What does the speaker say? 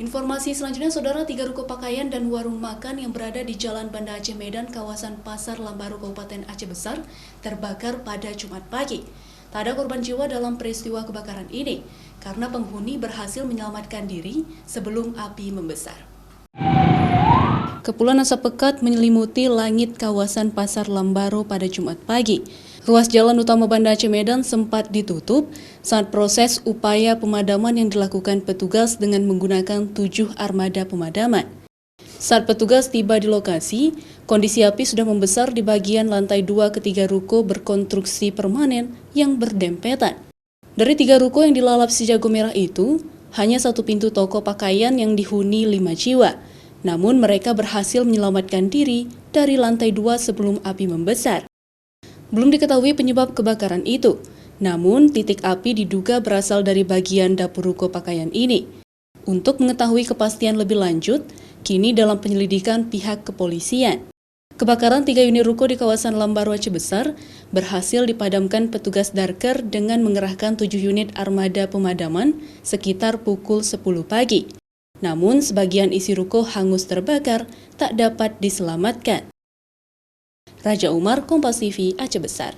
Informasi selanjutnya, saudara, 3 ruko pakaian dan warung makan yang berada di Jalan Banda Aceh Medan, kawasan Pasar Lambaru, Kabupaten Aceh Besar, terbakar pada Jumat pagi. Tak ada korban jiwa dalam peristiwa kebakaran ini, karena penghuni berhasil menyelamatkan diri sebelum api membesar. Kepulan asap pekat menyelimuti langit kawasan Pasar Lambaru pada Jumat pagi. Ruas jalan utama Banda Aceh Medan sempat ditutup saat proses upaya pemadaman yang dilakukan petugas dengan menggunakan 7 armada pemadaman. Saat petugas tiba di lokasi, kondisi api sudah membesar di bagian lantai 2 ketiga ruko berkonstruksi permanen yang berdempetan. Dari 3 ruko yang dilalap si jago merah itu, hanya 1 pintu toko pakaian yang dihuni 5 jiwa. Namun mereka berhasil menyelamatkan diri dari lantai 2 sebelum api membesar. Belum diketahui penyebab kebakaran itu, namun titik api diduga berasal dari bagian dapur ruko pakaian ini. Untuk mengetahui kepastian lebih lanjut, kini dalam penyelidikan pihak kepolisian. Kebakaran 3 unit ruko di kawasan Lambaru Aceh Besar berhasil dipadamkan petugas Darker dengan mengerahkan 7 unit armada pemadaman sekitar pukul 10 pagi. Namun sebagian isi ruko hangus terbakar, tak dapat diselamatkan. Raja Umar, Kompas TV, Aceh Besar.